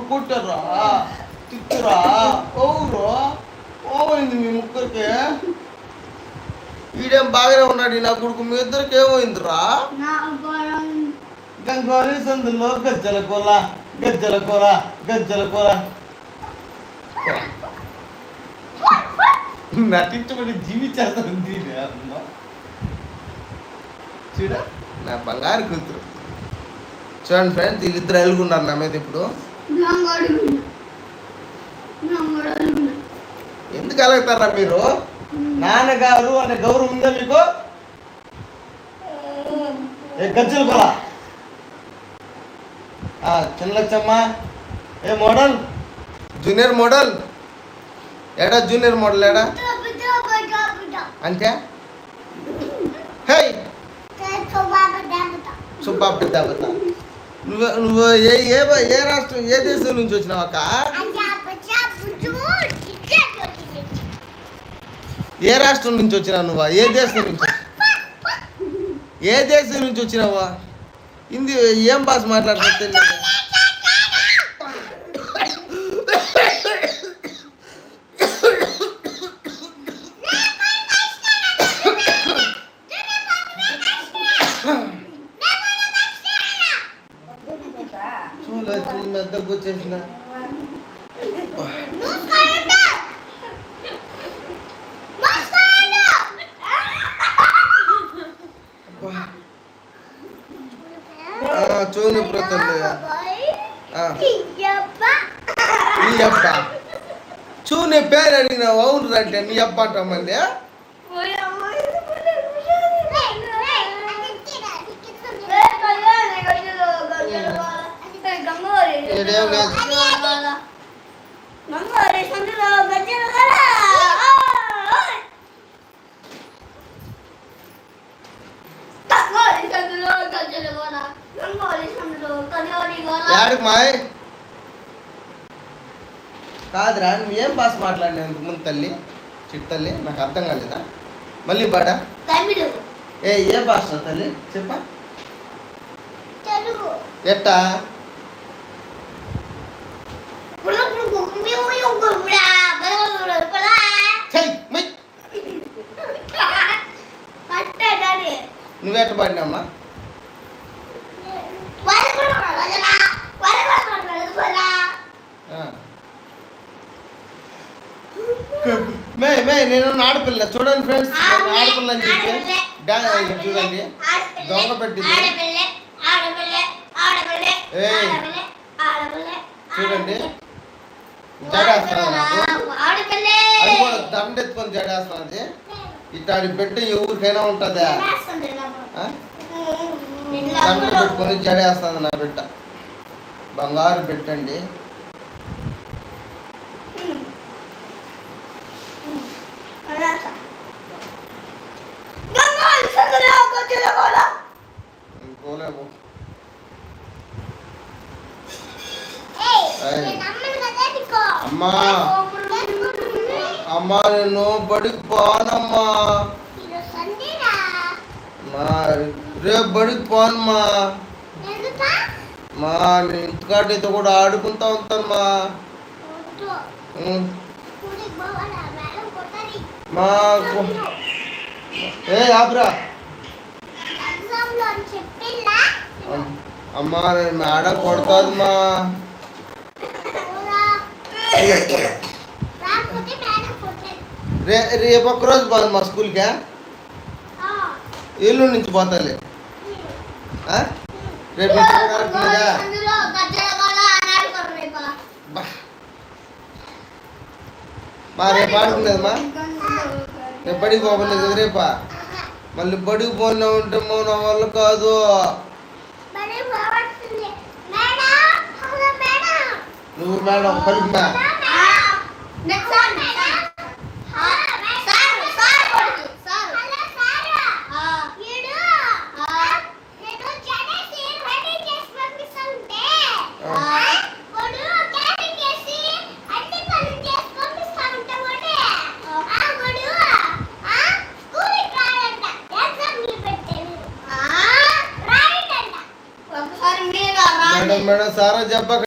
కొట్టరా తిట్టురా ఓరు ఓమైంది మీ ముగ్గురికి? ఈడేం బాగానే ఉన్నాడు నా కొడుకు, మీ ఇద్దరికి ఏమైందిరా? గంగోరి సందులో గజ్జల కూర గజ్జల కూర గజ్జల కూర నటించబడి జీవించేస్తుంది చూడ నా బంగారు కూతురు. చూడండి ఫ్రెండ్స్, వీళ్ళిద్దరు ఎలుగున్నారు నా మీద ఇప్పుడు. ఎందుకు అలుగుతారా మీరు? నాన్నగారు అనే గౌరవం ఉందా మీకు? ఏ గజ్జల కూర చిన్నలచ్చమ్మ ఏ మోడల్ జూనియర్ మోడల్ ఏడా? జూనియర్ మోడల్ ఏడా అంటే? హే సుబ్బాబు దేవత. నువ్వు ఏ రాష్ట్రం ఏ దేశం నుంచి వచ్చినావు అక్క? ఏ రాష్ట్రం నుంచి వచ్చినావు నువ్వా? ఏ దేశం నుంచి వచ్చినావా? హిందీ ఏం భాష మాట్లాడుతా తెలియదు. దగ్గరకు వచ్చేసిన చూని ప్రతల్లి నీ అబ్బ చూని పేరు అడిగినావు అవును అంటే నీ అబ్బ అంటాం మళ్ళీ. మాయ్ కాదురా, నువ్వు ఏం భాష మాట్లాడినావు ఇంతకు ముందు తల్లి? చిట్టు తల్లి నాకు అర్థం కాలేదా? మళ్ళీ బాడా ఏ భాష తల్లి చెప్పా? ఎట్టా? నువ్వెట్ట పాడినామ్మా? నేను ఆడపిల్ల. చూడండి ఫ్రెండ్స్, ఆడపిల్ల అని చెప్పి చూడండి దొంగ పెట్టింది. చూడండి జడేస్తాను నాకు, అది కూడా దండెత్తుకొని జడేస్తున్నది. ఇట్లాంటి బిడ్డ ఎవరికైనా ఉంటుందా? దండ పెట్టుకొని జడేస్తుంది నా బిడ్డ, బంగారు పెట్టండి. అమ్మా అమ్మా నేను బడికి పోనమ్మా, రేపు బడికి పోనమ్మా. మా నేను ఇంటికాడైతే కూడా ఆడుకుంటా ఉంటానమ్మా. మా ఆబ్రా అమ్మా నేను మేడ కొడతాదమ్మా. రేపు ఒక్కరోజు పోదు మా స్కూల్కి, ఏలూరు నుంచి పోతాలే. రేపు మా రేపు ఆడుకునేదమ్మా. నేను బడికి పోలేదు కదా రేపా. మళ్ళీ బడికి పోయినా ఉంటే నా వల్ల కాదు. నువ్వు మేడం పలుకు మేడం సారా చెప్పక